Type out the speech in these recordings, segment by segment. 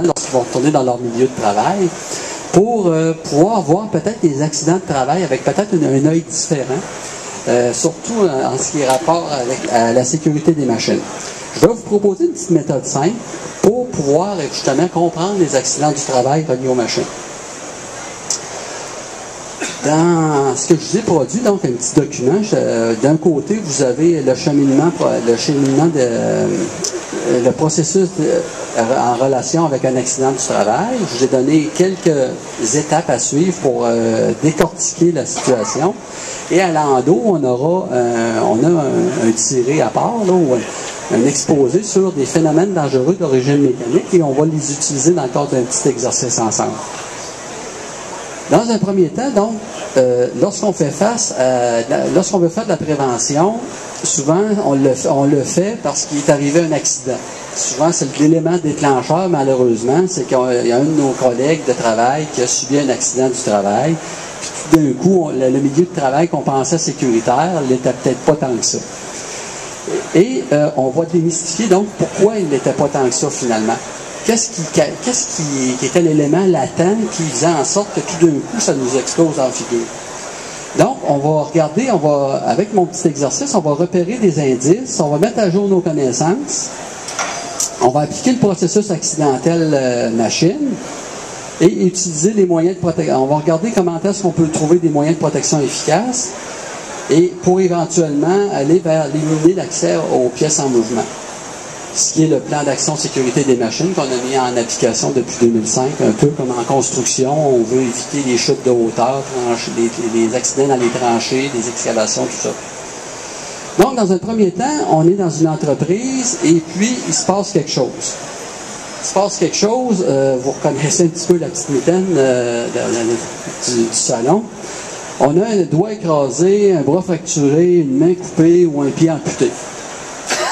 lorsqu'ils vont retourner dans leur milieu de travail, pour pouvoir voir peut-être des accidents de travail avec peut-être un œil différent, surtout en ce qui est rapport à la sécurité des machines. Je vais vous proposer une petite méthode simple pour pouvoir justement comprendre les accidents du travail reliés aux machines. Dans ce que je vous ai produit, donc un petit document, d'un côté, vous avez le cheminement le processus en relation avec un accident du travail. Je vous ai donné quelques étapes à suivre pour décortiquer la situation. Et à l'endos, on a un tiré à part, là, ou un exposé sur des phénomènes dangereux d'origine mécanique, et on va les utiliser dans le cadre d'un petit exercice ensemble. Dans un premier temps, donc, lorsqu'on veut faire de la prévention, souvent on le fait parce qu'il est arrivé un accident. Souvent, c'est l'élément déclencheur, malheureusement, c'est qu'il y a un de nos collègues de travail qui a subi un accident du travail. Puis tout d'un coup, le milieu de travail qu'on pensait sécuritaire n'était peut-être pas tant que ça. Et on va démystifier donc pourquoi il n'était pas tant que ça finalement. Qu'est-ce qui était l'élément latent qui faisait en sorte que tout d'un coup, ça nous explose en figure? Donc, on va regarder, avec mon petit exercice, on va repérer des indices, on va mettre à jour nos connaissances, on va appliquer le processus accidentel machine et utiliser les moyens de protection. On va regarder comment est-ce qu'on peut trouver des moyens de protection efficaces et pour éventuellement aller vers éliminer l'accès aux pièces en mouvement. Ce qui est le plan d'action sécurité des machines qu'on a mis en application depuis 2005, un peu comme en construction. On veut éviter les chutes de hauteur, les accidents dans les tranchées, les excavations, tout ça. Donc, dans un premier temps, on est dans une entreprise et puis il se passe quelque chose. Il se passe quelque chose, vous reconnaissez un petit peu la petite mitaine du salon. On a un doigt écrasé, un bras fracturé, une main coupée ou un pied amputé.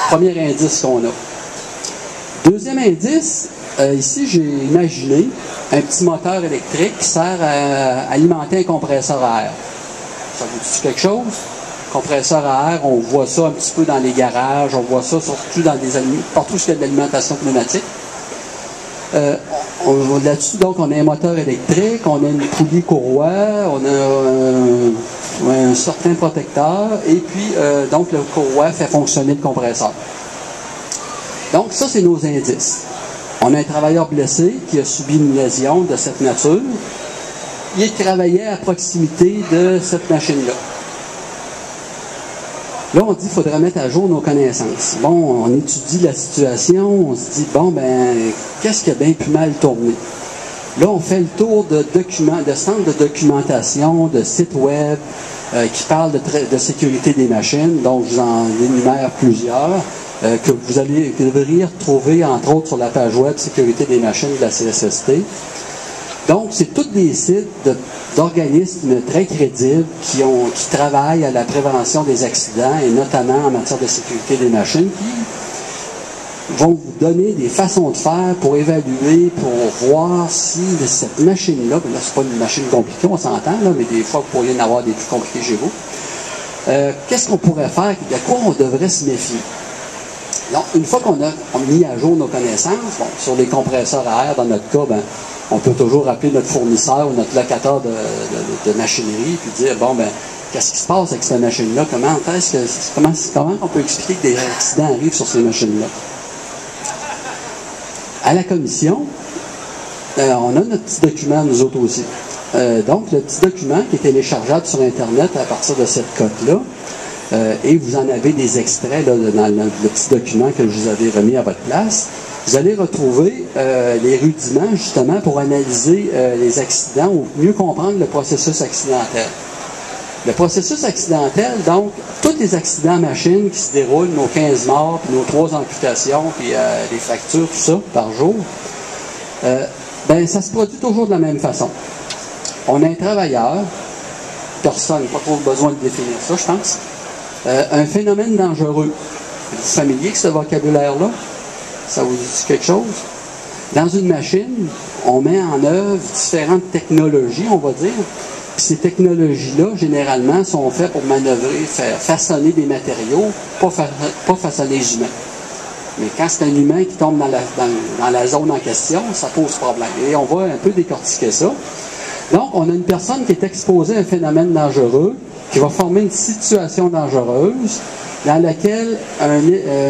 Premier indice qu'on a. Deuxième indice, ici j'ai imaginé un petit moteur électrique qui sert à alimenter un compresseur à air. Ça vous dit quelque chose? Compresseur à air, on voit ça un petit peu dans les garages, on voit ça surtout partout où il y a de l'alimentation pneumatique. Là-dessus, donc, on a un moteur électrique, on a une poulie courroie, on a un certain protecteur, et puis, donc, le courroie fait fonctionner le compresseur. Donc, ça, c'est nos indices. On a un travailleur blessé qui a subi une lésion de cette nature. Il travaillait à proximité de cette machine-là. Là, on dit qu'il faudrait mettre à jour nos connaissances. Bon, on étudie la situation, on se dit, bon, ben, qu'est-ce qui a bien pu mal tourner? Là, on fait le tour de centres de documentation, de sites web qui parlent de sécurité des machines, donc je vous en énumère plusieurs, que vous devriez retrouver, entre autres, sur la page web Sécurité des machines de la CSST. Donc, c'est tous des sites d'organismes très crédibles qui travaillent à la prévention des accidents et notamment en matière de sécurité des machines qui vont vous donner des façons de faire pour évaluer, pour voir si cette machine-là, là, c'est pas une machine compliquée, on s'entend, là, mais des fois, vous pourriez en avoir des plus compliquées chez vous. Qu'est-ce qu'on pourrait faire? De quoi on devrait se méfier? Donc, une fois qu'on a mis à jour nos connaissances, bon, sur les compresseurs à air, dans notre cas, ben, on peut toujours appeler notre fournisseur ou notre locateur de machinerie puis dire, bon, ben, qu'est-ce qui se passe avec cette machine-là? Comment on peut expliquer que des accidents arrivent sur ces machines-là? À la commission, on a notre petit document, nous autres aussi. Donc, le petit document qui est téléchargeable sur Internet à partir de cette cote-là, et vous en avez des extraits là, dans le petit document que je vous avais remis à votre place. Vous allez retrouver les rudiments, justement, pour analyser les accidents ou mieux comprendre le processus accidentel. Le processus accidentel, donc, tous les accidents machines qui se déroulent, nos 15 morts, puis nos 3 amputations, puis les fractures, tout ça, par jour, ben, ça se produit toujours de la même façon. On a un travailleur, personne, pas trop besoin de définir ça, je pense, un phénomène dangereux. Vous êtes familier avec ce vocabulaire-là? Ça vous dit quelque chose? Dans une machine, on met en œuvre différentes technologies, on va dire. Puis ces technologies-là, généralement, sont faites pour manœuvrer, façonner des matériaux, pas façonner les humains. Mais quand c'est un humain qui tombe dans la zone en question, ça pose problème. Et on va un peu décortiquer ça. Donc, on a une personne qui est exposée à un phénomène dangereux, qui va former une situation dangereuse, dans laquelle un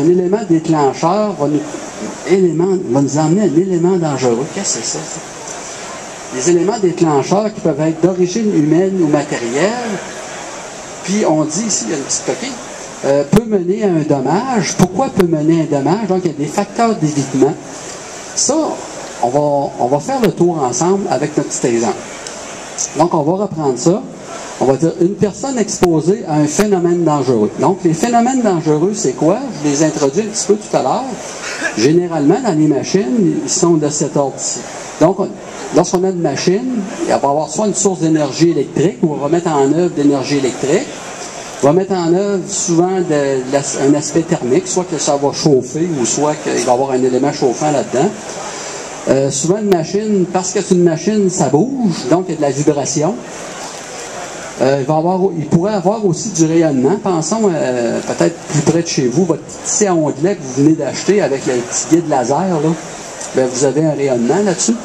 élément déclencheur va nous emmener à un élément dangereux. Qu'est-ce que c'est ça? Les éléments déclencheurs qui peuvent être d'origine humaine ou matérielle, puis on dit ici, il y a une petite coquille, peut mener à un dommage. Pourquoi peut mener à un dommage? Donc, il y a des facteurs d'évitement. Ça, on va faire le tour ensemble avec notre petit exemple. Donc, on va reprendre ça. On va dire une personne exposée à un phénomène dangereux. Donc, les phénomènes dangereux, c'est quoi? Je les introduis un petit peu tout à l'heure. Généralement, dans les machines, ils sont de cet ordre-ci. Donc, lorsqu'on a une machine, il va y avoir soit une source d'énergie électrique, ou on va mettre en œuvre d'énergie électrique. On va mettre en œuvre souvent un aspect thermique, soit que ça va chauffer, ou soit qu'il va y avoir un élément chauffant là-dedans. Souvent, une machine, parce que c'est une machine, ça bouge, donc il y a de la vibration. Il pourrait avoir aussi du rayonnement. Pensons peut-être plus près de chez vous, votre petit à ondelet que vous venez d'acheter avec le petit guide laser, là, bien, vous avez un rayonnement là-dessus.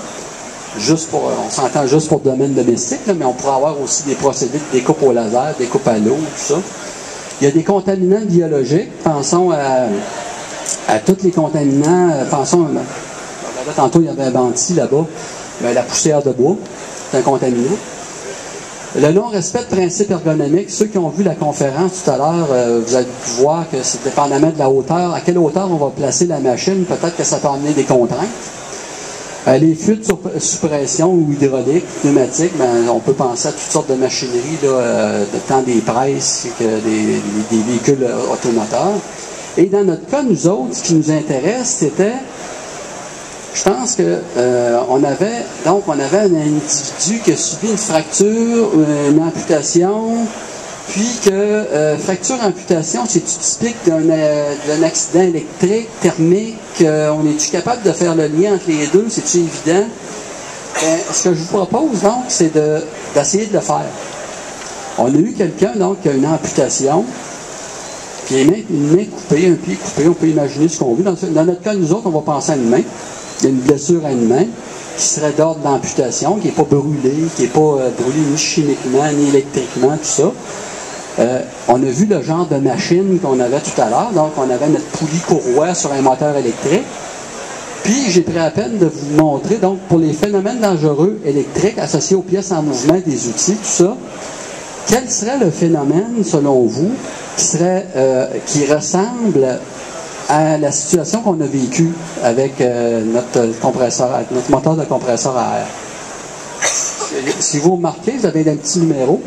On s'entend juste pour le domaine domestique, là, mais on pourrait avoir aussi des procédés de découpe au laser, découpe à l'eau, tout ça. Il y a des contaminants biologiques. Pensons à tous les contaminants. Tantôt, il y avait un banti là-bas. La poussière de bois, c'est un contaminant. Le non-respect de principes ergonomiques, ceux qui ont vu la conférence tout à l'heure, vous allez voir que c'est dépendamment de la hauteur, à quelle hauteur on va placer la machine, peut-être que ça peut amener des contraintes. Les fuites sous pression ou hydrauliques, pneumatiques, ben, on peut penser à toutes sortes de machineries, tant des presses que des véhicules automoteurs. Et dans notre cas, nous autres, ce qui nous intéresse, c'était, je pense que on avait un individu qui a subi une fracture, une amputation, puis que fracture-amputation, c'est typique d'un accident électrique, thermique. On est-tu capable de faire le lien entre les deux? C'est-tu évident? Ce que je vous propose, donc, c'est d'essayer de le faire. On a eu quelqu'un, donc, qui a une amputation, puis une main coupée, un pied coupé. On peut imaginer ce qu'on veut. Dans notre cas, nous autres, on va penser à une main. Il y a une blessure à une main qui serait d'ordre d'amputation, qui n'est pas brûlée, qui n'est pas brûlée ni chimiquement, ni électriquement, tout ça. On a vu le genre de machine qu'on avait tout à l'heure. Donc, on avait notre poulie courroie sur un moteur électrique. Puis, j'ai pris la peine de vous montrer, donc, pour les phénomènes dangereux électriques associés aux pièces en mouvement, des outils, tout ça, quel serait le phénomène, selon vous, qui ressemble à la situation qu'on a vécue avec notre moteur de compresseur à air? Si vous remarquez, vous avez un petit numéro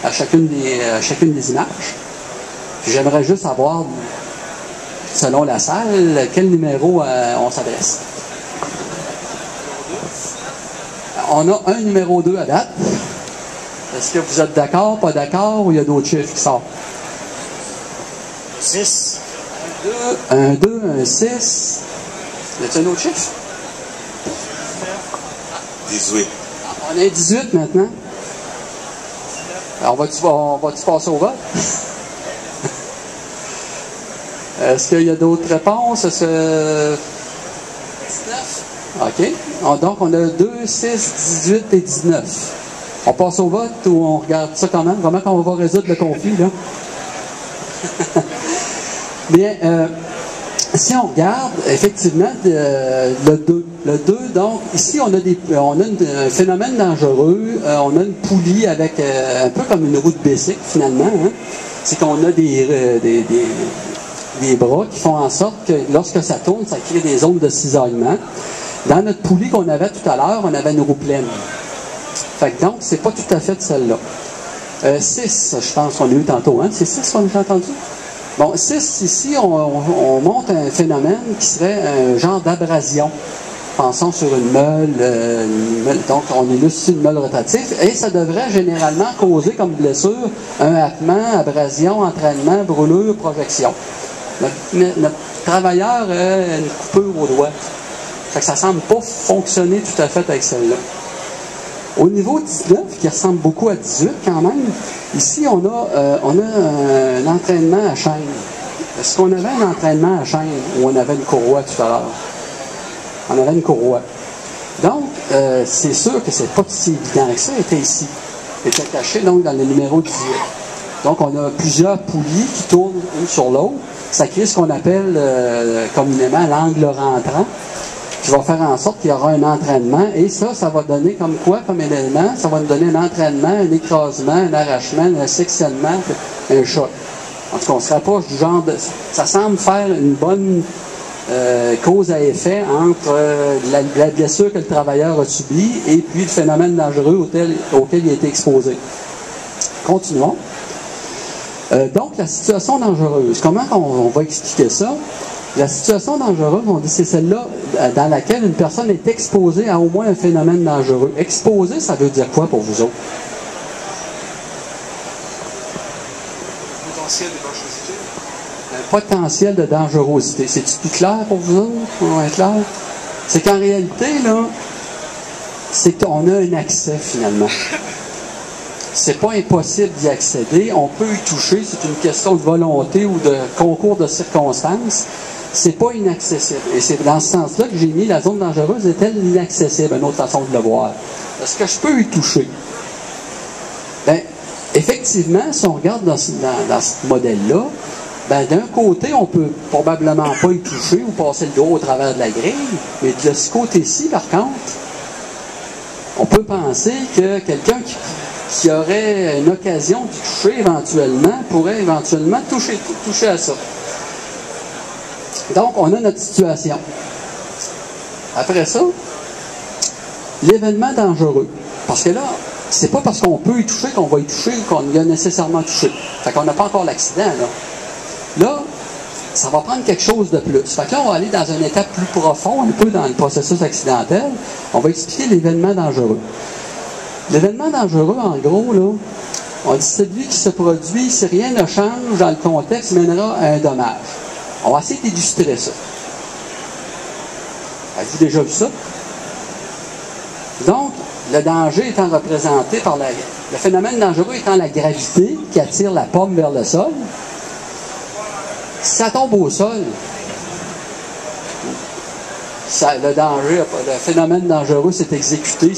à chacune des images. J'aimerais juste savoir, selon la salle, quel numéro on s'adresse. On a un numéro 2 à date. Est-ce que vous êtes d'accord, pas d'accord, ou il y a d'autres chiffres qui sortent? 6. Un 2, un 6. Y a-t-il un autre chiffre? 18. On est 18 maintenant. Alors, on va-tu passer au vote? Est-ce qu'il y a d'autres réponses? Est-ce que... 19. OK. Donc, on a 2, 6, 18 et 19. On passe au vote ou on regarde ça comment? Comment on va résoudre le conflit, là? Bien, si on regarde, effectivement, le 2. Le 2, donc, ici, on a un phénomène dangereux. On a une poulie avec un peu comme une roue de bicycle, finalement. Hein? C'est qu'on a des bras qui font en sorte que lorsque ça tourne, ça crée des zones de cisaillement. Dans notre poulie qu'on avait tout à l'heure, on avait une roue pleine. Fait que donc, c'est pas tout à fait celle-là. 6, je pense qu'on a eu tantôt. Hein? C'est 6 qu'on a entendu? Bon, 6, ici, on montre un phénomène qui serait un genre d'abrasion. Pensons sur une meule, donc on est ici une meule rotative, et ça devrait généralement causer comme blessure un happement, abrasion, entraînement, brûlure, projection. Notre travailleur a une coupure au doigt. Fait que ça ne semble pas fonctionner tout à fait avec celle-là. Au niveau 19, qui ressemble beaucoup à 18 quand même, ici on a un entraînement à chaîne. Est-ce qu'on avait un entraînement à chaîne où on avait une courroie tout à l'heure? On avait une courroie. Donc, c'est sûr que c'est pas si évident que ça était ici. Était caché donc dans le numéro 18. Donc, on a plusieurs poulies qui tournent une sur l'autre. Ça crée ce qu'on appelle communément l'angle rentrant, qui va faire en sorte qu'il y aura un entraînement. Et ça va donner comme quoi, comme élément? Ça va nous donner un entraînement, un écrasement, un arrachement, un sectionnement, un choc. En tout cas, on se rapproche du genre de... Ça semble faire une bonne cause à effet entre la blessure que le travailleur a subie et puis le phénomène dangereux auquel il a été exposé. Continuons. Donc, la situation dangereuse. Comment on va expliquer ça? La situation dangereuse, on dit, c'est celle-là dans laquelle une personne est exposée à au moins un phénomène dangereux. Exposé, ça veut dire quoi pour vous autres? Potentiel de dangerosité. Un potentiel de dangerosité. C'est-tu plus clair pour vous autres? On va être clair? C'est qu'en réalité, là, c'est qu'on a un accès, finalement. C'est pas impossible d'y accéder. On peut y toucher. C'est une question de volonté ou de concours de circonstances. C'est pas inaccessible. Et c'est dans ce sens-là que j'ai mis la zone dangereuse est-elle inaccessible, une autre façon de le voir. Est-ce que je peux y toucher? Bien, effectivement, si on regarde dans ce modèle-là, ben, d'un côté, on peut probablement pas y toucher ou passer le dos au travers de la grille, mais de ce côté-ci, par contre, on peut penser que quelqu'un qui aurait une occasion de toucher éventuellement, pourrait éventuellement toucher à ça. Donc, on a notre situation. Après ça, l'événement dangereux. Parce que là, c'est pas parce qu'on peut y toucher qu'on va y toucher qu'on y a nécessairement touché. Fait qu'on n'a pas encore l'accident, là. Là, ça va prendre quelque chose de plus. Fait que là, on va aller dans une étape plus profond, un peu dans le processus accidentel. On va expliquer l'événement dangereux. L'événement dangereux, en gros, là, on dit celui qui se produit, si rien ne change dans le contexte, mènera à un dommage. On va essayer d'illustrer ça. Avez-vous déjà vu ça? Donc, le danger étant représenté par le phénomène dangereux étant la gravité qui attire la pomme vers le sol. Si ça tombe au sol, le phénomène dangereux s'est exécuté,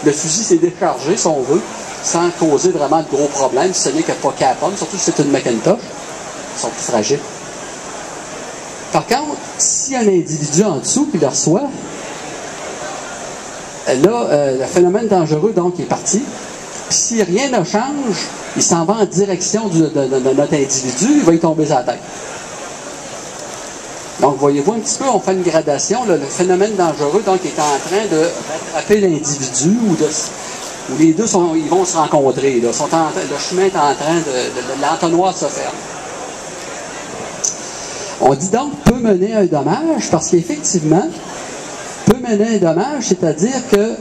le fusil s'est déchargé, si on veut, sans causer vraiment de gros problèmes, si ce n'est que pas qu'à la pomme, surtout si c'est une Macintosh, ils sont plus fragiles. Par contre, s'il y a un individu en dessous qui le reçoit, là, le phénomène dangereux, donc, est parti. Puis si rien ne change, il s'en va en direction de notre individu, il va y tomber sur la tête. Donc, voyez-vous un petit peu, on fait une gradation. Là, le phénomène dangereux, donc, est en train de rattraper l'individu où les deux ils vont se rencontrer. Là, le chemin est en train l'entonnoir se ferme. On dit donc peut mener un dommage parce qu'effectivement, peut mener un dommage, c'est-à-dire que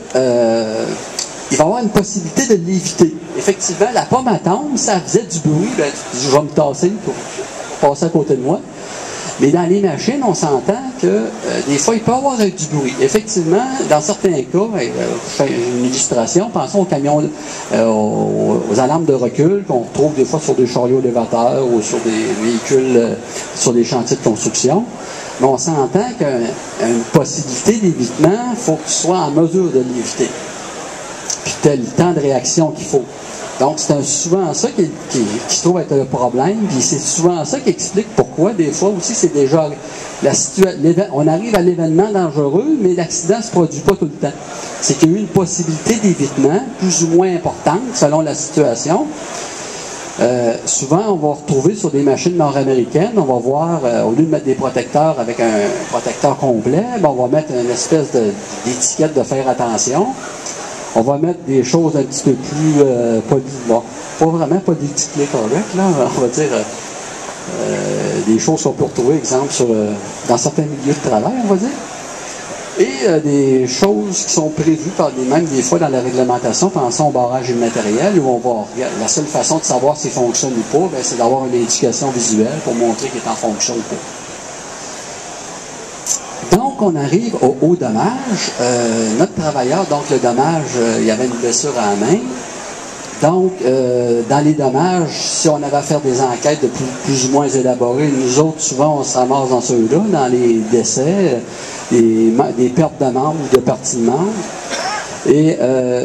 il va y avoir une possibilité de l'éviter. Effectivement, la pomme à tombe, ça faisait du bruit, ben, je vais me tasser pour passer à côté de moi. Mais dans les machines, on s'entend que des fois, il peut y avoir du bruit. Effectivement, dans certains cas, je fais une illustration, pensons aux camions, aux alarmes de recul qu'on retrouve des fois sur des chariots élévateurs ou sur des véhicules, sur des chantiers de construction. Mais on s'entend qu'une possibilité d'évitement, il faut que tu sois en mesure de l'éviter. Puis tu as le temps de réaction qu'il faut. Donc, c'est souvent ça qui se trouve être le problème, puis c'est souvent ça qui explique pourquoi, des fois aussi, c'est déjà on arrive à l'événement dangereux, mais l'accident ne se produit pas tout le temps. C'est qu'il y a eu une possibilité d'évitement, plus ou moins importante, selon la situation. Souvent, on va retrouver sur des machines nord-américaines, on va voir, au lieu de mettre des protecteurs avec un protecteur complet, ben, on va mettre une espèce d'étiquette de faire attention. On va mettre des choses un petit peu plus pas vraiment politiquement correctes, là, on va dire des choses qu'on peut retrouver, exemple, dans certains milieux de travail, on va dire. Et des choses qui sont prévues même des fois dans la réglementation, pensons au barrage immatériel, où la seule façon de savoir s'il fonctionne ou pas, ben, c'est d'avoir une indication visuelle pour montrer qu'il est en fonction ou pas. Donc, on arrive au dommage. Notre travailleur, donc le dommage, il y avait une blessure à la main. Donc, dans les dommages, si on avait à faire des enquêtes de plus ou moins élaborées, nous autres, souvent, on se ramasse dans ceux-là, dans les décès, des pertes de membres ou de parties de membres. Et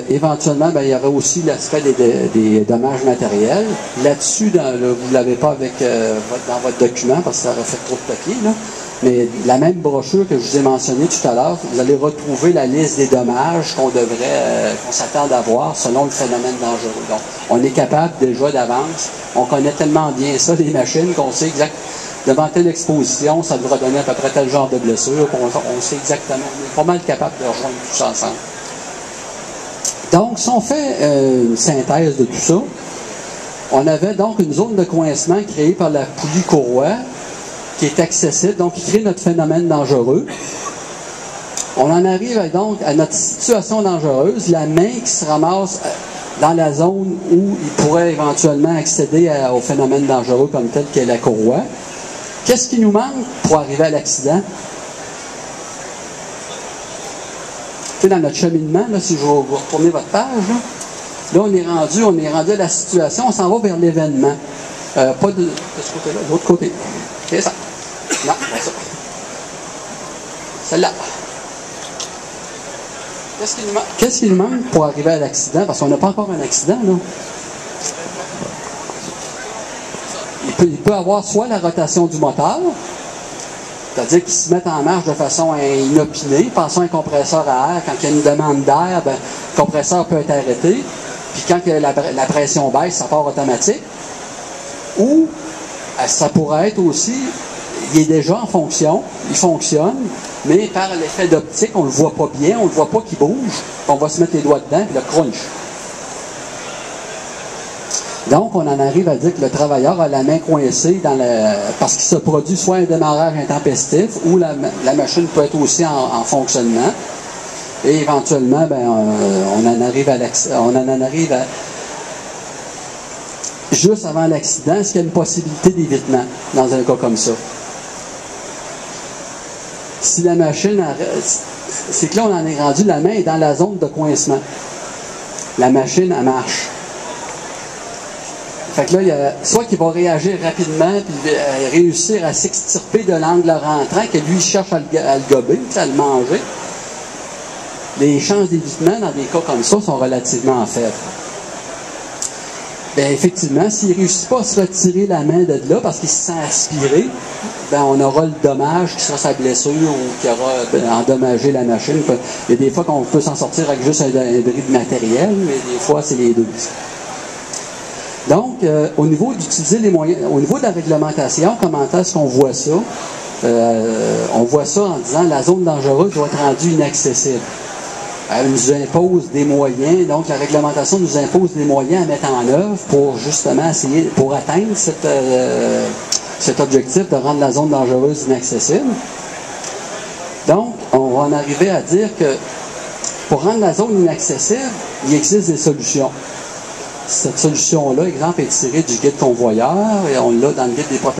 éventuellement, ben, il y aurait aussi l'aspect des dommages matériels. Là-dessus, vous ne l'avez pas avec, dans votre document, parce que ça aurait fait trop de papier, là. Mais la même brochure que je vous ai mentionnée tout à l'heure, vous allez retrouver la liste des dommages qu'on s'attend d'avoir selon le phénomène dangereux. Donc, on est capable déjà d'avance. On connaît tellement bien ça, les machines, qu'on sait exactement, devant telle exposition, ça devrait donner à peu près tel genre de blessure. On sait exactement, on est pas mal capable de rejoindre tout ça ensemble. Donc, si on fait une synthèse de tout ça, on avait donc une zone de coincement créée par la poulie courroie, qui est accessible, donc qui crée notre phénomène dangereux. On en arrive donc à notre situation dangereuse, la main qui se ramasse dans la zone où il pourrait éventuellement accéder au phénomène dangereux comme tel qu'est la courroie. Qu'est-ce qui nous manque pour arriver à l'accident? Tu sais, dans notre cheminement, là, si je vous retournez votre page, là on est rendu à la situation, on s'en va vers l'événement. Pas de ce côté-là, de l'autre côté. C'est ça. Non, pas ça. Celle-là. Qu'est-ce qu'il nous manque pour arriver à l'accident? Parce qu'on n'a pas encore un accident, là. Il peut avoir soit la rotation du moteur, c'est-à-dire qu'il se met en marche de façon inopinée. Pensons à un compresseur à air. Quand il y a une demande d'air, ben, le compresseur peut être arrêté. Puis quand la pression baisse, ça part automatique. Ou ça pourrait être aussi, il est déjà en fonction, il fonctionne, mais par l'effet d'optique, on ne le voit pas bien, on ne le voit pas qu'il bouge, on va se mettre les doigts dedans, puis le crunch. Donc, on en arrive à dire que le travailleur a la main coincée parce qu'il se produit soit un démarrage intempestif ou la machine peut être aussi en fonctionnement. Et éventuellement, ben, on en arrive à juste avant l'accident, est-ce qu'il y a une possibilité d'évitement dans un cas comme ça? Si la machine c'est que là, on en est rendu, la main est dans la zone de coincement. La machine, elle marche. Fait que là, il y a soit qu'il va réagir rapidement puis réussir à s'extirper de l'angle rentrant, que lui, il cherche à le gober, à le manger. Les chances d'évitement dans des cas comme ça sont relativement faibles. Bien, effectivement, s'il ne réussit pas à se retirer la main de là parce qu'il se sent aspiré, ben, on aura le dommage qui sera sa blessure ou qui aura endommagé la machine. Il y a des fois qu'on peut s'en sortir avec juste un bris de matériel, mais des fois, c'est les deux. Donc, au niveau d'utiliser les moyens, au niveau de la réglementation, comment est-ce qu'on voit ça? On voit ça en disant la zone dangereuse doit être rendue inaccessible. Elle nous impose des moyens, donc la réglementation nous impose des moyens à mettre en œuvre pour justement essayer, pour atteindre cet objectif de rendre la zone dangereuse inaccessible. Donc, on va en arriver à dire que pour rendre la zone inaccessible, il existe des solutions. Cette solution-là, exemple, est tirée du guide convoyeur et on l'a dans le guide des propriétaires.